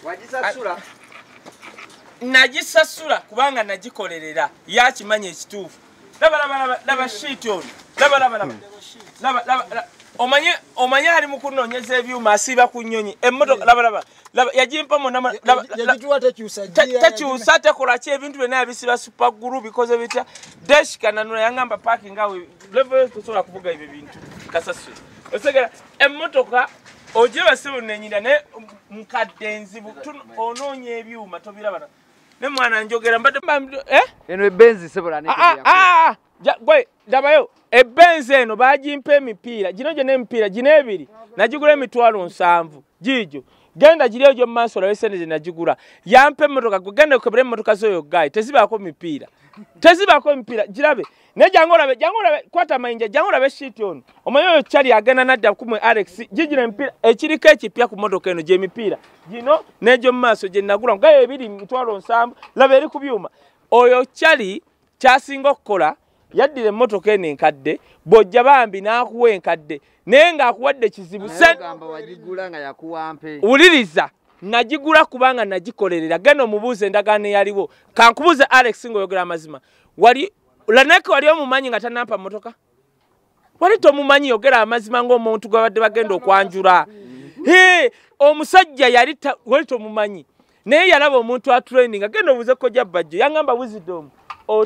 Wajisasula. Nagisasula kubanga nagikolerera yakimanya ekituufu. Laba sheet ono. Laba. Omanye ali mu kunoonyeza ebyuma asiba ku nnyonyi. Emmotoka laba. Yagimpamu yagituwa tekyusa tekola ki ebintu byonna yabisiba super glue bikoze bitya. Dash kananula yangamba parking awe level tosobola kuvuga ebyo bintu kasasule. Osegera emmotoka ojeba sibu nenyinda ne mukadde enzibu onoonya ebyuma tobirabana. Ne mwana njogera mbadde eno ebenzi sebola ne gwe dabayo ebenzi eno bagimpa emipiira gino gye n'emipiira gino ebiri nagigula $7,000 gijo genda giriyo gyo maaso olabe sente gye nagigula yampa emmotoka gwe genda okebera emmotoka z'oyo gayi tezibaako mipiira girabe naye jangu olabe kwata amayinja jangu olabe sheet ono omanyi oyo kyali agenda nadda kumwe Alex gigino emipiira ekiriko ekipya ku mmotoka eno gy'emipiira gino n'egyo mu maaso gye nagula gayo ebiri $7,000 laba eri ku byuma oyo kyali kyasinga okukola yaddira emmotoka eno enkadde bw'ojja bambi n'akuwa enkadde naye ng'akuwadde kizibu wuliriza nagigula kubanga nagikolerera genda omubuuza endagaano eyaliwo kankubuuze Alex ng'oyogera amazima laneke wali omumanyi nga tanampa mmotoka wali tomumanyi yogera amazima ng'omuntu gwe badde bagenda okwanjula omusajja wali tomumanyi naye yalaba omuntu atraining agenda obuuze kojja bajjo yangamba wisdom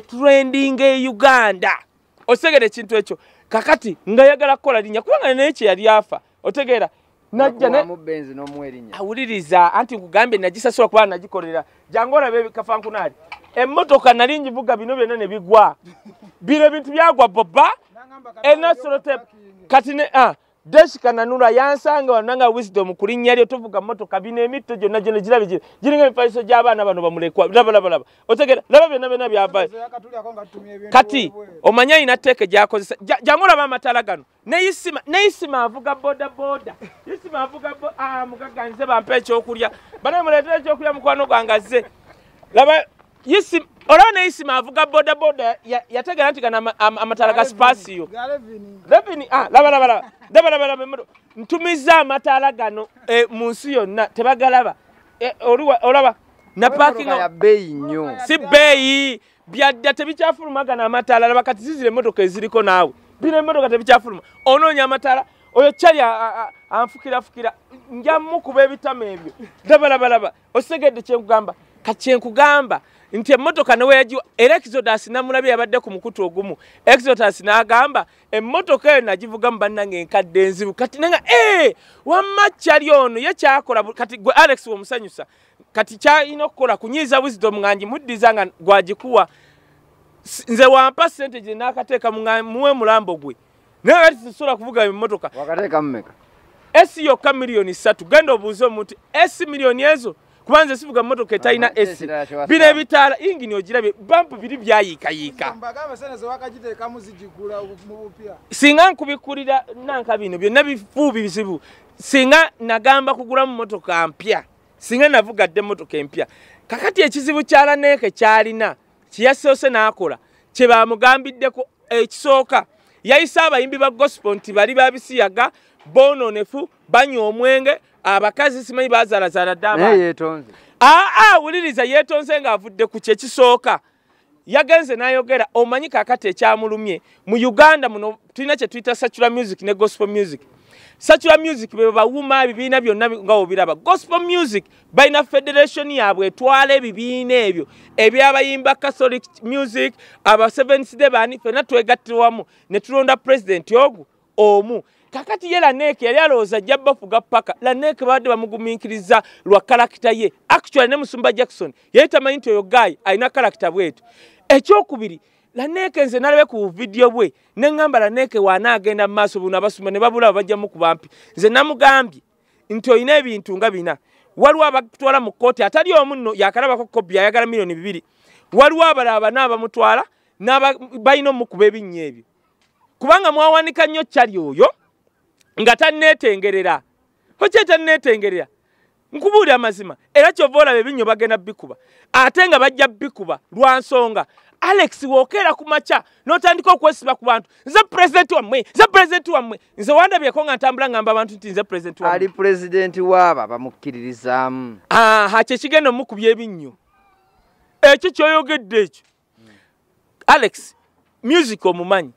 trending e Uganda osegere ekintu ekyo kakati nga yagala kukola linnya kubanga naye kye yali afa otegeera najja ne mubenzi n'omwerinya awuliriza anti nkugambye nagisasula kuba nagikolera jangu olabe kafankunali emmotoka nali njivuga bino byonna ne bigwa bino bintu byagwa boba enasolote kati ne Dash kananula yansanga wananga wisdom kulinnya lyo tovuga mmotoka bino emitto gyonna gyonna girabe giringa emifaliso gy'abaana bano bamulekwa laba otegeera laba byonna byava kati omanya ina teke gyakozesa jangu olaba amataala gano neyisima avuga boda yisima avuga mugaganze bampa ekyokulya bana muleetera ekyokulya mukwano gwange azze laba yisima olaba neyisima avuga boda yategera nti gana amataala ga spasiyo Levini laba ntumiza amataala gano mu nsi yonna tebagalaba olaba na parking ya bei nnyo si bei byadda tebikyafulumagana amataala laba kati zizire emmotoka eziriko naawe bino emmotoka tebikyafuluma onoonya amataala oyo kyali anfukira njamu kuba ebitama ebyo laba osegedde kyenkugamba nti emmotoka newe yagiwa era Exodus namulabye yabadde ku mukutu ogumu Exodus n'agamba emmotoka eyo nagivuga mu bannange enkadde enzibu kati nanga wamma kyali ono ye kyakola kati gwe Alex omusanyusa kati kyalina okukola kunyiiza wisdom nga ngimuddiza nga gwagikuwa nze wampa ssente gye n'akateeka muwe mulambo gwe naye kati sisobola kuvuga emmotoka wakateeka mmeka esi yokka $3,000,000 genda obuuze omuntu esi miliyoni ezo kubanze sivuga mmotoka etalina esi bino ebitaala ingini ogirabye bampu biri byayiikayiika singa nkubikulira nanka bino byonna bifuubi bizibu singa nagamba kugula mu mmotoka mpya singa navugadde emmotoka empya kakati ekizibu kyalaneeke kyalina kiyasoose n'akola kye bamugambiddeko ekisooka yayisa abayimbi ba gospel nti bali babisiyaga bononefu banywa omwenge abakazi simanyi bazaalazaala ddaba yeetonze wuliriza yeetonze ng'avudde ku kye kisooka yagenze n'ayogera omanyi kakati ekyamulumye mu Uganda muno tulina kye tuyita secular music ne gospel music secular music be bawuma ebibiina byonna nga obiraba gospel music balina federation yaabwe etwala ebibiina ebyo ebyabayimba Catholic music aba Seventh Day bani fena twegattirwamu ne tulonda president ogu omu kakati ye Laneke yali alowooza ajja bafuga paka Laneke baadde bamugumiikiriza lwa karakita ye actually ne Musumba Jackson yali tamanyi nti oyo guy alina karakita bwetu ekyokubiri Laneke nze nalabe ku video bwe ne ngamba Laneke wanaagenda mu maaso buno abasumba ne babula bajjamu ku bampi nze namugambye nti oyina ebintu nga bina waliwo abatwala mu kkooti atali omu nno yakalabako kopi ayagala $2,000,000 waliwo abalaba n'abamutwala balina omukuba ebinnya ebyo kubanga mwawanika nnyo kyali oyo nga tanneetengerera hokyeta neetengerera nkubuulira amazima era kyova olaba ebinnyo bagenda bikuba ate nga bajja bikuba lwa nsonga Alex wokeera ku makya n'otandika okwesiba ku bantu nze pulezidenti wammwe nze wandabyeko nga ntambula ngamba abantu nti nze pulezidenti wammwe ali pulezidenti waabo bamukkiririzaamu kye kigenda omukubya ebinnyo ekyo kyoyogedde ekyo Alex music omumanyi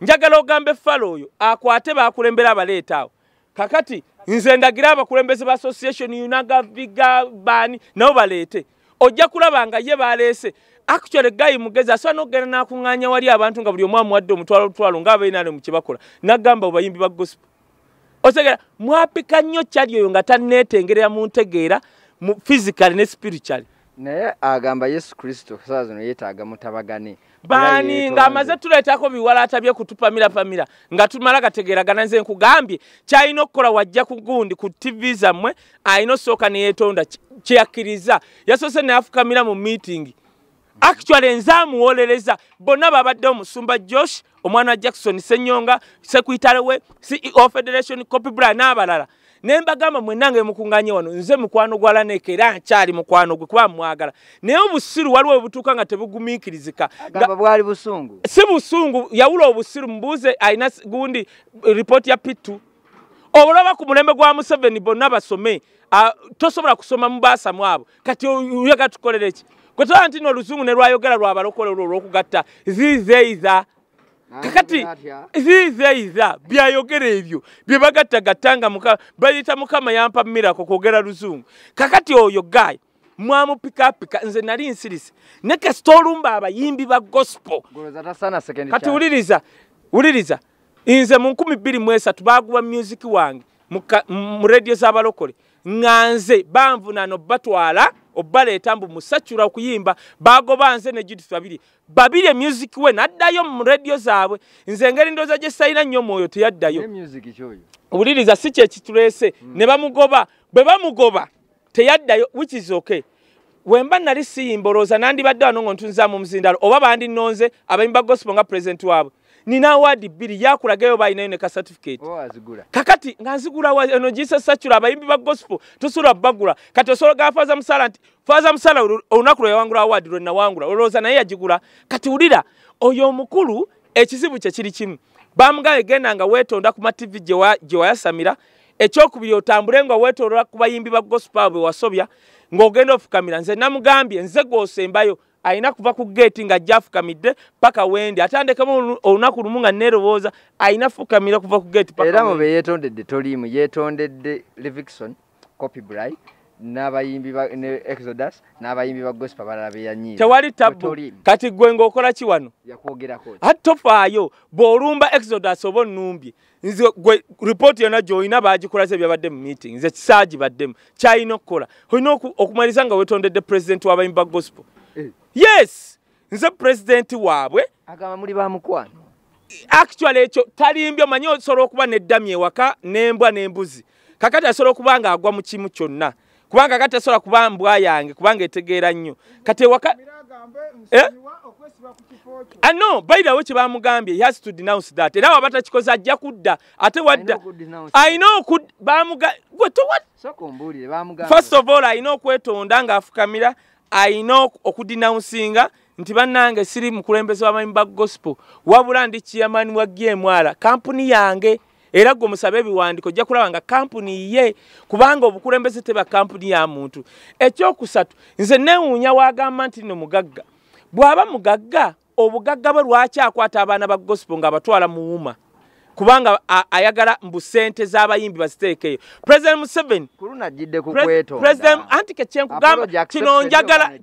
njagala ogambe Falo oyo akwate bakulembera abaleeta awo kakati nze ndagira abakulembeze ba association yunaga viga bani nabo baleete ojja kulaba nga ye baleese actually guy mugeza so n'ogenda n'akuŋŋaanya wali abantu nga buli omu amuwadde omutwalo ng'abainaale mu kye bakola n'agamba obayimbi ba gospel osegera mwapika nnyo kyali oyo nga tanneetengerera mu ntegeera mu physical ne spiritual naye agamba Yesu Kristo saa zino yeetaaga mutabagane bani ng'amaze tuleetako biwalaata bye kutupamira nga tumala gategeeragana nze nkugambye kyalina okukola wajja ku gundi ku TV zammwe alina osooka ne yeetonda kyeyakkiriza yasoose ne afukamira mu meeting actually nzaamuwolereza bonna babadde omusumba Josh omwana wa Jackson Senyonga secretary we CEO Federation Copyright n'abalala nembagamba mwenange mukunganye wano nze mukwano gwala nekera nkyali mukwano gwe kuba mwagala naye obusiru waliwo obutuuka nga tebugumiikirizika agamba bwali busungu si busungu yawula obusiru mbuuze alina gundi report ya P2 olaba ku mulembe gwa Museveni bonna basome tosobola kusoma mu baasamu abo kati oyaga tukolere eki kwetwala nti n'oluzungu ne lwayogera lwabalokole olw'okugatta zizeiza kakati zizeiza byayogera ebyo bye bagattagattanga bayita mukama yampa miracle kwogera luzungu kakati oyo guy mwamupikapika nze nali nsirisi ne kasita olumba abayimbi ba gospel kati wuliriza nze mu 2023 baguba music wange mu radio z'abalokole nganze banvunano batwala obaleeta mbu musachura okuyimba bagoba nze ne Judith babiri music we naddayo mu radio zaabwe nze ngeri ndoza gye sayina nnyo mwoyo teyaddayo wuliriza si kye kitulese ne bamugoba bwe bamugoba teyaddayo which is okay wemba nali siyimboloza nandibadde wano ngo ntunzaamu muzindalo oba bandi nonze abayimba gospel nga president waabwe nina award 2 yakulagayo bayinayo ne ka certificate kakati nga nzigula wano Jesus Sachura abayimbi ba gospel tusula bagula kati osolo gafaza musala nti faza musala olunaku lwe wangula award lwe na wangula olooza naye yagigula kati ulira oyo omukulu ekizibu kye kiri kimu bamugaye genda nga weetonda ku ma TV gye wayasamira ekyokubiri otambule nga weetolola ku bayimbi ba gospel bwe wasobya ng'ogenda ofukamira nze namugambye nze gwosembayo aina kuva ku gate nga jafukamidde paka wendi atandekemu olunaku lumu nga nerowooza aina fukamira kuva ku gate paka era mube yetondedde tolimu yetondedde Livingston Copyright n'abayimbi ba Exodus n'abayimbi ba gospel balala beyanyiza tewali tabu kati gwe ng'okola ki wano yakwogerako atofaayo bw'olumba Exodus oba nnumbye nze gwe report yonna gy'olina baagikolaze byabadde mu meeting nze kisaaji baddemu kyalina okukola olina okumaliza nga wetondedde president w'abayimbi ba gospel yes nze president waabwe agamba muri bamukwano actually ekyo talimbyo manyi osobola okuba neddamye ewaka n'embwa n'embuzi kakati asobola okuba nga agwa mu kimu kyonna kubanga kati asobola kuba mbwa yange kubanga etegeera nnyo kati ewaka no bayirawo kye bamugambye he has to denounce that era waba takikoze ajja kudda ate wadda first of all ayina okwetonda ng'afukamira ayina okudenouncinga nti bannange siri mukulembeze w'abayimbi ba gospel wabula ndi chairman wa GMR kampuni yange era gwe musabe ebiwandiiko ojja kulaba nga kampuni ye kubanga obukulembeze teba kampuni ya muntu ekyokusatu nze neewuunya wagamba nti no mugagga bw'aba mugagga obugagga bwe lwaki akwata abaana ba gospel ng'abatwala mu wuma kubanga ayagala mbu sente z'abayimbi baziteekeyo President Museveni kulunajjidde ku kwetonda President antike kyenkugamba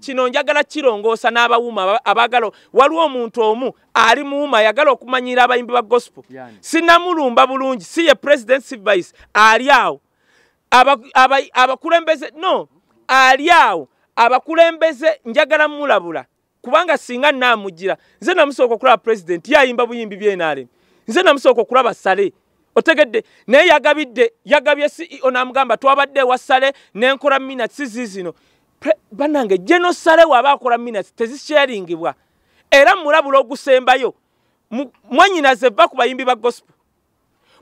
kino njagala kirongoosa n'abawuma abagalo waliwo omuntu omu ali muwuma ayagala okumanyira abayimbi ba gospel sinamulumba bulungi si ye president si vice ali awo abakulembeze no ali awo abakulembeze njagala mulabula kubanga singa naamugira nze namusooka okulaba president yayimba buyimbi byenaalemu nze namusooka okulaba sale otegedde naye yagabye CEO namugamba twabadde wa sale n'enkola minutes zizino bannange jeno sale waba akola minutes tezisharingibwa era mulabula ogusembayo mwanyinaze va ku bayimbi ba gospel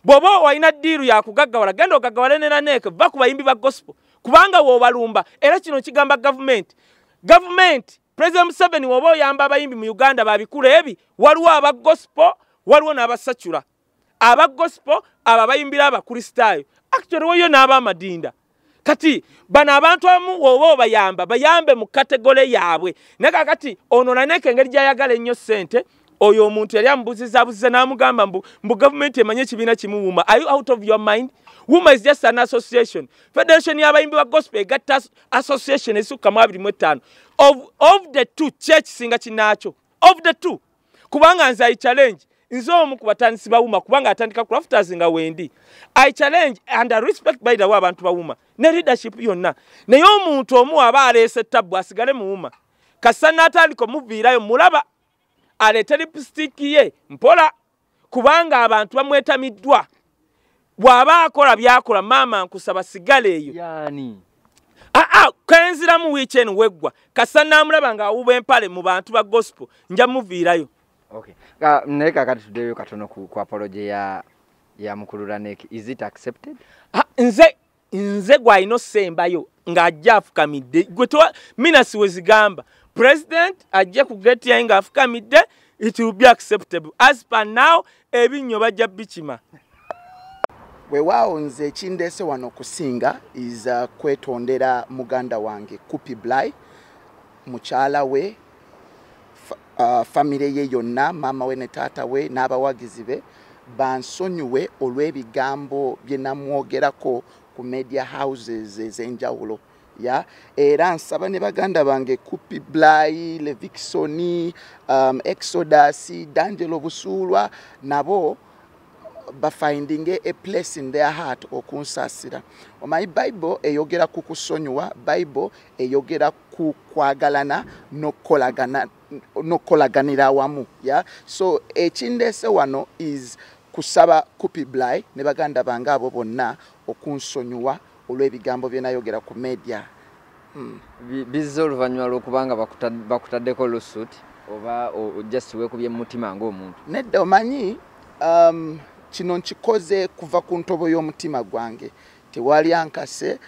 bw'oba walina ddiiru yakugaggawala genda ogaggawale ne naneeke va ku bayimbi ba gospel kubanga wobalumba era kino kigamba government President Museveni woba oyamba abayimbi mu Uganda babikula ebi waliwo aba gospel waliwo n'abasachula aba gospel aba bayimbira abakristaayo actually woyo n'aba amadinda kati bana abantu amu woba bayambe mu kategole yaabwe nakakati ono naneke engeri gyayagala ennyo ssente oyo omuntu yali amubuzizabuziza n'amugamba mbu government emanye ekibiina kimuwuma. Are you out of your mind? Wuma is just an association. Federation y'abayimbi wa gospel egatta association esukka mu 25 of the two church singa kinacho of the two kubanga nze I challenge nze omu kubatandisi bawuma kubanga atandika crafters nga wendi I challenge and I respect by the way abantu bawuma ne leadership yonna naye omuntu omu aba alese tabu asigale muwuma kasana atandika muviirayo mulaba alete lipstick ye mpola kubanga abantu bamwetamiddwa bw'aba akola byakola mama nkusaba sigale eyo yani kenzira mu weekend weggwa kasana amulaba nga awuba empale mu bantu ba gospel nja muviirayo. Okay. Naye kakati tuddeyo katono ku apology ya mukulu Lanek. Is it accepted? Nze gwalina sembayo ng'ajja afukamidde gwe mina siwezigamba president ajja kugetya nga afukamidde it will be acceptable as per now ebinyo bajja bikima. Weewaawo nze kindeese wano kusinga is kwetondera muganda wange Kupi Bly mukyala we family ye yonna mama we ne taata we n'abawagizi be bansonyiwe olw'ebigambo bye namwogerako ku media houses ez'enjawulo ya era nsaba ne baganda bange Kupi Bly, Leviksoni, Exodus, D'Angelo Busulwa nabo finding a place in their heart okunsasira. My Bible eyogera ku kusonyiwa, Bible eyogera ku kwagalana n'okolaganira awamu. Yeah? So ekindese wano is kusaba Kupi Bly ne baganda bange abo bonna okunsonyiwa olw'ebigambo bye nayogera ku media. Bizza oluvannyuma lw'okubanga bakutaddeko lawsuit oba just weekubye mu mutima ng'omuntu? Nedda omanyi kino nkikoze kuva ku ntobo y'omutima gwange tewali ankase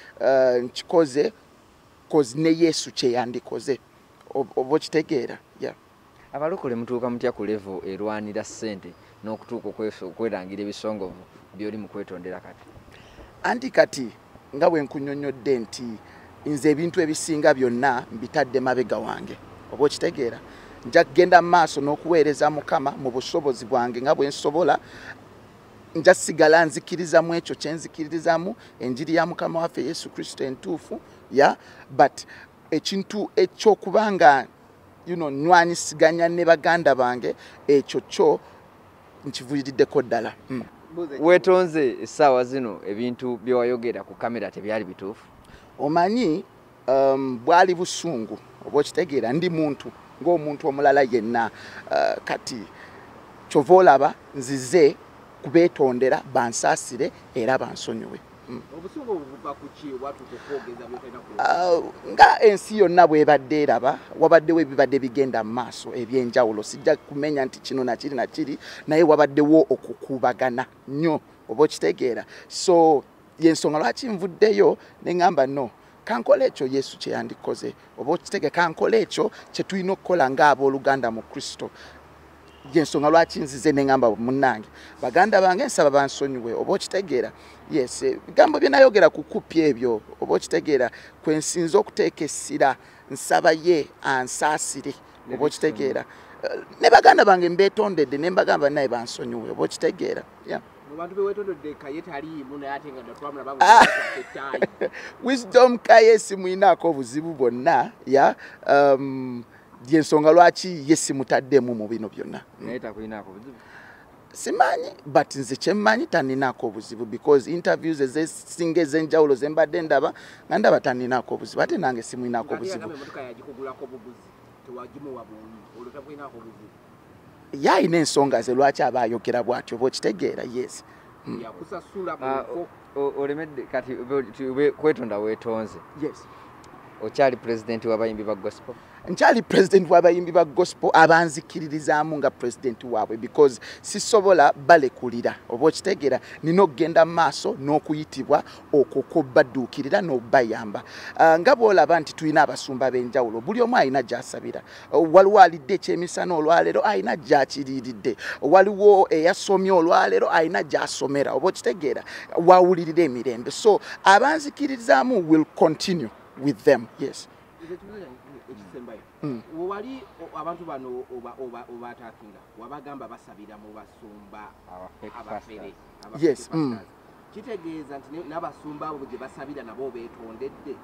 nkikoze kozi ne Yesu kye yandikoze oba okitegeera. Abalokole mutuuka mutya ku level erwanira ssente n'okutuuka okwerangira ebisongovu by'oli mu kwetondera kati? Anti kati nga bwe nkunnyonnyodde nti nze ebintu ebisinga byonna mbitadde mabega wange oba okitegeera. Nja kugenda mu maaso n'okuweereza Mukama mu busobozi bwange nga bwe nsobola. Nja sigala nzikirizamu ekyo kye nzikirizamu enjiri ya Mukama waffe Yesu Kristo entuufu but ekintu ekyokubanga nwanyisiganya ne baganda bange ekyo kyo nkivuliddeko ddala. Weetonze essaawa zino ebintu bye wayogera ku kamera tebyali bituufu? Omanyi bwali busungu oba okitegeera ndi muntu ng'omuntu omulala yenna kati kyova olaba nzize kubeetondera bansaasire era bansonyiwe. Obusungu buva ku ki watu kukwogeza byotena nga ensi yonna bw'ebadde eraba wabaddewo ebibadde bigenda mu maaso eby'enjawulo sijja kumenya nti kino nakiri nakiri naye wabaddewo okukuubagana nnyo oba okitegeera. So yensonga lwaki nvuddeyo ne ŋŋamba no kankola ekyo Yesu kye yandikoze oba okitegeera kankola ekyo kye tulina okukola ng'abooluganda mu Kristo. Yensonga lwaki nzize ne ŋŋamba munnange baganda bange nsaba bansonyiwe oba okitegeera. Yes, bigambo bye nayogera ku Kupi ebyo oba okitegeera kwe nsinza okuteeka essira nsaba ye ansaasire oba okitegeera. Ne baganda bange mbeetondedde ne mbagamba naye bansonyiwe oba okitegeera. Abantu bewetondedde Kaye taliimu naye ate nga twamulaba Wisdom Kaye simuyinaako obuzibu bwonna yensonga lwaki ye simutaddemu mu bino byonna. Naye takuyinaako buzibu? Simanyi but nze kyemmanyi taninaako obuzibu because interviews ezesinga ez'enjawulo ze mbadde ndaba nga ndaba taninaako obuzibu ate nange simuyinaako obuzibu. Yalina ensonga ze lwaki aba ayogera bw'atyo oba okitegeera. Yes. Olemedde kati kwetonda weetonze. Yes. okyali president w'abayimbi ba gospel? Nkyali president w'abayimbi ba gospel abanzikiririzaamu nga president waabwe because sisobola balekulira oba okitegeera nina okugenda maaso n'okuyitibwa okwo badduukirira n'obayamba nga bw'olaba nti tulina abasumba b'enjawulo buli omu alina gy'asabira waliwo alidde ekyemisana olwaleero alina gy'akiriiridde waliwo eyasomye olwaleero alina gy'asomera oba okitegeera wawulirira emirembe so abanzikiririzaamu will continue with them. Yes. Wali abantu bano oba atakinga wabagamba basabira mu basumba abafere. Yes. Kitegeeza nti n'abasumba abo gye basabira nabo beetondedde.